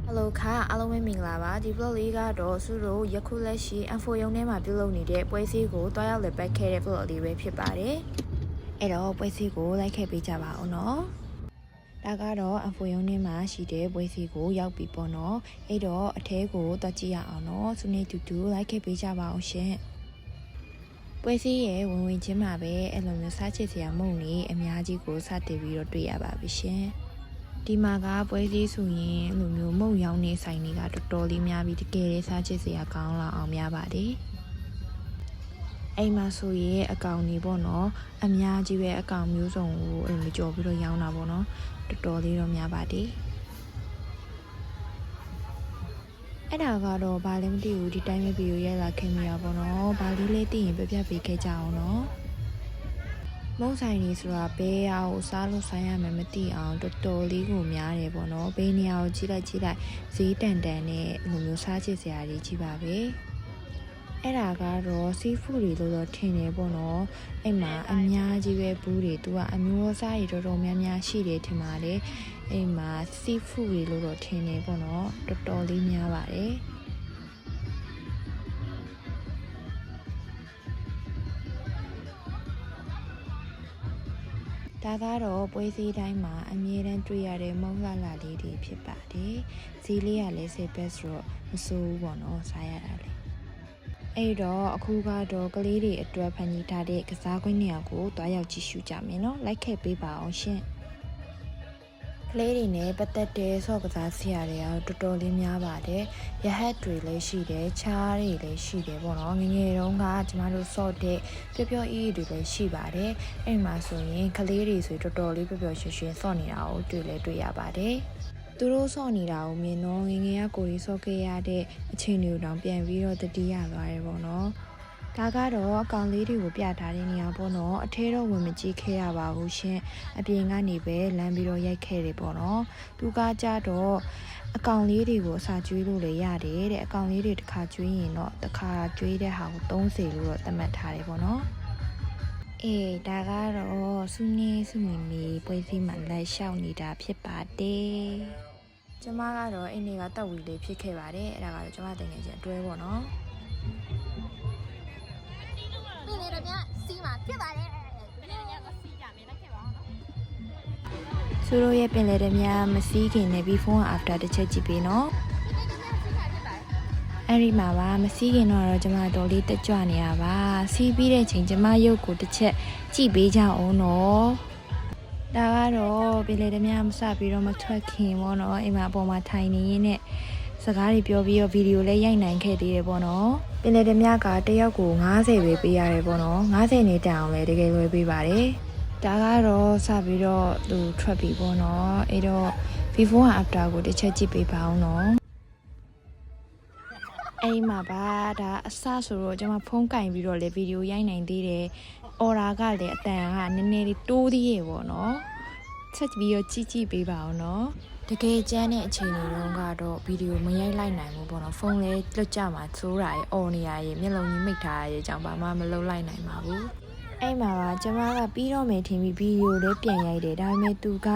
Hello ค่ะအားလုံးပဲမင်္ဂလာပါဒီ vlog လေးကတော့စုတို့ယခုလက်ရှိ N4 ရုံထဲမှာပြုလုပ်နေတဲ့ပွဲစည်းကိုတွားရောက်လည်ပတ်ခဲ့တဲ့ vlog လေးပဲဖြစ်ပါတယ်အဲ့တော့ပွဲစည်းကိုလိုက်ခဲ့ပေးကြပါဦးနော်ဒါကတော့ N4 ရုံထဲမှာရှိတဲ့ပွဲစည်းကိုရောက်ပြီပေါ့နော်အဲ့တော့အထဲကိုတွားကြည့်ရအောင်နော်စုနေတူတူလိုက်ခဲ့ပေးကြပါအောင်ရှင်ပွဲစည်းရဲ့ဝင်ချင်းမှာပဲအဲ့လိုမျိုးစားချစ်စရာမုံနေအများကြီးကိုစတင်ပြီးတော့တွေ့ရပါပြီရှင်ဒီမှာကပွဲစည်းဆိုရင်လူမျိုးမုံရောင်းနေဆိုင်တွေကတော်တော်လေးများပြီးတကယ်လေးစားချစ်စရာကောင်းလာအောင်များပါတယ်အိမ်မှာဆိုရင်အကောင်ကြီးပေါ့နော်အများကြီးပဲအကောင်မျိုးစုံကိုအဲ့လိုကြော်ပြီးတော့ရောင်းတာပေါ့နော်တော်တော်လေးတော့များပါတယ်အဲ့ဒါကတော့ဘာလဲမသိဘူးဒီတိုင်းပဲဗီဒီယိုရိုက်လာခင်မိရပေါ့နော်ဘာလေးသိရင်ပြပြပေးခဲ့ကြအောင်နော်မုံဆိုင်နေဆိုတာဘယ်ဟာကိုစားလို့ဆိုင်ရမယ်မသိအောင်တော်တော်လေးကိုများတယ်ပေါ့နော်ဘယ်နေရာကိုကြည့်လိုက်ဈေးတန်နဲ့လိုမျိုးစားချစ်စရာတွေကြီးပါပဲအဲ့ဒါကတော့စီးဖူးတွေလို့တော့ထင်တယ်ပေါ့နော်အဲ့မှာအများကြီးပဲဘူးတွေသူကအမျိုးအစားတွေတော်တော်များများရှိတယ်ထင်ပါတယ်အဲ့မှာစီးဖူးတွေလို့တော့ထင်တယ်ပေါ့နော်တော်တော်လေးများပါတယ်ဒါကတော့ပွဲစည်းတိုင်းမှာအမြဲတမ်းတွေ့ရတဲ့မုံလာလာလေးတွေဖြစ်ပါတယ်။ဈေးလေးကလည်း10 ဘတ်ဆိုတော့မစိုးဘူးပေါ့နော်စားရတာလေ။အဲ့တော့အခုကတော့ကလေးတွေအတွက်ဖန်တီးထားတဲ့ကစားကွင်းနေရာကိုတွားရောက်ကြည့်ရှုကြမယ်နော်။လိုက်ခဲ့ပေးပါအောင်ရှင်။ကလေးတွေနဲ့ပတ်သက်တဲ့ဆော့ကစားစရာတွေကတော်တော်လေးများပါတယ်။ရဟတ်တွေလည်းရှိတယ်၊ချားတွေလည်းရှိတယ်ပေါ့နော်။ငငယ်တုန်းကကျမတို့ဆော့တဲ့ပျော့ပျော့အေးတွေလည်းရှိပါတယ်။အဲ့မှာဆိုရင်ကလေးတွေဆိုတော်တော်လေးပျော့ပျော့ရွှင်ရွှင်ဆော့နေတာကိုတွေ့ရပါတယ်။သူတို့ဆော့နေတာကိုမြင်တော့ငငယ်ကကိုယ်ကြီးဆော့ခဲ့ရတဲ့အချိန်တွေကိုတောင်ပြန်ပြီးတော့တတိယသွားတယ်ပေါ့နော်။ဒါကတော့အကောင်လေးတွေကိုပြထားတဲ့နေရာပေါ့နော်အထဲတော့ဝင်မကြည့်ခဲ့ရပါဘူးရှင်အပြင်ကနေပဲလမ်းပြီးတော့ရိုက်ခဲ့တယ်ပေါ့နော်သူကကြတော့အကောင်လေးတွေကိုအစာကျွေးလို့လည်းရတယ်တဲ့အကောင်လေးတွေတစ်ခါကျွေးရင်တော့တစ်ခါကျွေးတဲ့ဟာကို30လို့တော့သတ်မှတ်ထားတယ်ပေါ့နော်အေးဒါကတော့စုနေပွဲစည်းမှလက်လျှောက်နေတာဖြစ်ပါတယ်ကျမကတော့အိမ်တွေကတက်ဝီလေးဖြစ်ခဲ့ပါတယ်အဲ့ဒါကတော့ကျမတင်ငယ်ချင်းအတွဲပေါ့နော်ဖြစ်ပါတယ်သူတို့ရဲ့ပင်လယ်ဓမြမစီးခင်နဲ့ before and after တစ်ချက်ကြည့်ပေးနော်အဲ့ဒီမှာပါမစီးခင်တော့ကျမတော်လေးတက်ကြွနေတာပါစီးပြီးတဲ့ချိန်ကျမရုပ်ကိုတစ်ချက်ကြည့်ပေးကြအောင်နော်ဒါကတော့ပင်လယ်ဓမြမစပြီးတော့မထွက်ခင်ပေါ့နော်အိမ်မှာအပေါ်မှာထိုင်နေရင်းနဲ့စကားတွေပြောပြီးတော့ဗီဒီယိုလည်းရိုက်နိုင်ခဲ့သေးတယ်ပေါ့နော်ပင်လယ်ဓမြကတယောက်ကို90ပဲပေးရတယ်ပေါ့နော်90နေတန်အောင်လည်းတကယ်လွယ်ပေးပါတယ်ဒါကတော့စပြီးတော့သူထွက်ပြီပေါ့နော်အဲ့တော့ before and after ကိုတစ်ချက်ကြည့်ပေးပါအောင်နော်အဲ့မှာပါဒါအစဆိုတော့ကျွန်မဖုန်းကင်ပြီးတော့လေဗီဒီယိုရိုက်နိုင်သေးတယ်အော်ရာကလည်းအတန်ကနည်းနည်းလေးတိုးသေးရေပေါ့နော်ချက်ပြီးတော့ကြည့်ပေးပါအောင်နော်တကယ်ကျန်းတဲ့အချိန်တွေတုန်းကတော့ဗီဒီယိုမရိုက်လိုက်နိုင်ဘူးပေါ့နော်ဖုန်းလေးလွတ်ကြမှာသိုးတာရေအော်နေရရေမျက်လုံးကြီးမိတ်ထားရရေကြောင့်ဘာမှမလုပ်လိုက်နိုင်ပါဘူးအဲ့မှာပါကျမကပြီးတော့မယ်ထင်ပြီးဗီဒီယိုလေးပြန်ရိုက်တယ်ဒါပေမဲ့သူက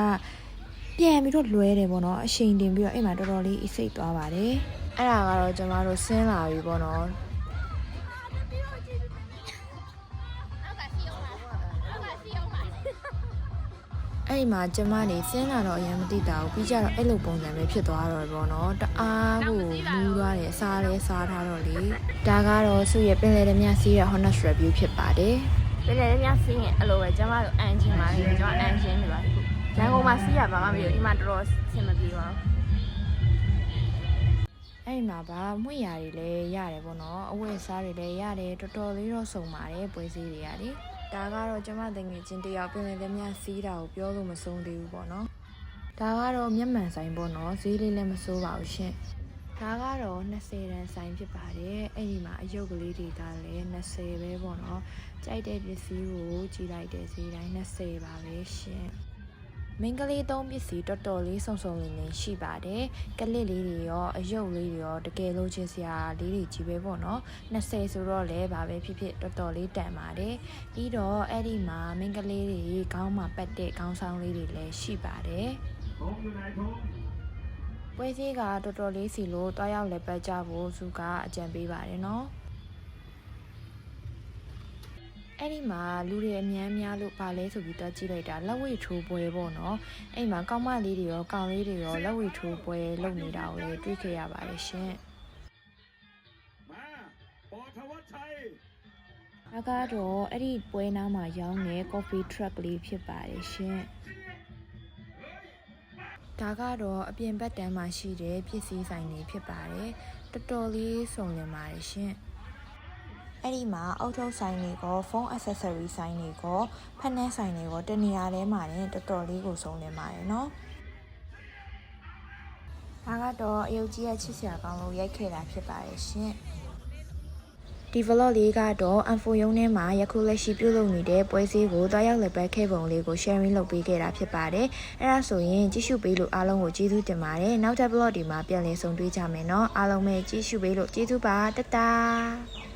ပြန်ပြီးတော့လွဲတယ်ပေါ့နော်အချိန်တင်ပြီးတော့အဲ့မှာတော်တော်လေးအိတ်စိတ်သွားပါတယ်အဲ့ဒါကတော့ကျမတို့ဆင်းလာပြီပေါ့နော်အဲ့မှာကျမနေစင်းလာတော့အရင်မသိတာဘူးပြီးကြတော့အဲ့လိုပုံစံပဲဖြစ်သွားတော့ပေါ့နော်တအားကိုမူးသွားတယ်စားလဲစားထားတော့လေဒါကတော့သူ့ရဲ့ပင်လယ်ဓမြစီးရဲ့ honest review ဖြစ်ပါတယ်ပင်လယ်ဓမြစီးရင်အဲ့လိုပဲကျမတို့အန်ချင်ပါလေကျမအန်ချင်နေပါခုရန်ကုန်မှာစီးရပါမှမပြောဒီမှာတော်တော်ဆင်မပြေပါဘူးအဲ့မှာပါမွေရာတွေလည်းရတယ်ပေါ့နော်အဝတ်စားတွေလည်းရတယ်တော်တော်လေးတော့စုံပါတယ်ပွဲစည်းတွေကလေဒါကတော့ကျမတငယ်ချင်းတယောက်ပင်လယ်ဓမြစီးတာကိုပြောလို့မဆုံးသေးဘူးပေါ့နော်ဒါကတော့မျက်မှန်ဆိုင်ပေါ့နော်ဈေးလေးလည်းမစိုးပါဘူးရှင်ဒါကတော့20တန်ဆိုင်ဖြစ်ပါတယ်အဲ့ဒီမှာအယုတ်ကလေးတွေကလည်း20ပဲပေါ့နော်ကြိုက်တဲ့ပစ္စည်းကိုကြည့်လိုက်တဲ့ဈေးတိုင်း20ပါပဲရှင်မင်္ဂလေးသုံးပစ္စည်းတော်တော်လေးစုံစုံလင်လင်ရှိပါတယ်ကလစ်လေးတွေရောအယုတ်လေးတွေရောတကယ်လို့ချင်းစရာလေးတွေကြီးပဲပေါ့နော်20ဆိုတော့လည်းဘာပဲဖြစ်ဖြစ်တော်တော်လေးတန်ပါတယ်ပြီးတော့အဲ့ဒီမှာမင်္ဂလေးတွေခေါင်းမှာပတ်တဲ့ခေါင်းဆောင်လေးတွေလည်းရှိပါတယ် ပွဲစည်းကတော်တော်လေးစီလို့တွားရောက်လက်ပတ်ကြဖို့စုကအကြံပေးပါတယ်နော်အဲ့ဒီမှာလူတွေအများများလို့ပါလဲဆိုပြီးတော့ကြည့်လိုက်တာလက်ဝှေ့ထိုးပွဲပေါ့နော်အဲ့မှာကောင်းမလေးတွေရောကောင်လေးတွေရောလက်ဝှေ့ထိုးပွဲလုပ်နေတာကိုလည်းတွေ့ခဲ့ရပါတယ်ရှင်ဒါကတော့အဲ့ဒီပွဲနားမှာရောင်းတဲ့ coffee truck လေးဖြစ်ပါတယ်ရှင်ဒါကတော့အပြင်ဘက်တန်းမှာရှိတဲ့ပစ္စည်းဆိုင်တွေဖြစ်ပါတယ်တော်တော်လေးစုံလင်ပါတယ်ရှင်အဲ့ဒီမှာအောက်ထုတ်ဆိုင်တွေကဖုန်း accessory ဆိုင်တွေကဖက်နက်ဆိုင်တွေကတနေရာထဲမှာလည်းတော်တော်လေးကိုစုံလင်ပါတယ်နော်ဒါကတော့အယုတ်ကြီးရဲ့ချစ်စရာကောင်းလို့ရိုက်ခဲ့တာဖြစ်ပါတယ်ရှင်ဒီ vlog လေးကတော့ info ရုံးထဲမှာယခုလက်ရှိပြုလုပ်နေတဲ့ပွဲစည်းကိုတွားရောက်လက်ပတ်ခဲ့ပုံလေးကို sharing လုပ်ပေးခဲ့တာဖြစ်ပါတယ်။အဲ့ဒါဆိုရင်ကြည့်ရှုပေးလို့အားလုံးကိုကျေးဇူးတင်ပါတယ်။နောက်ထပ် vlog ဒီမှာပြန်လည်ဆုံတွေ့ကြမယ်နော်။အားလုံးပဲကြည့်ရှုပေးလို့ကျေးဇူးပါတတား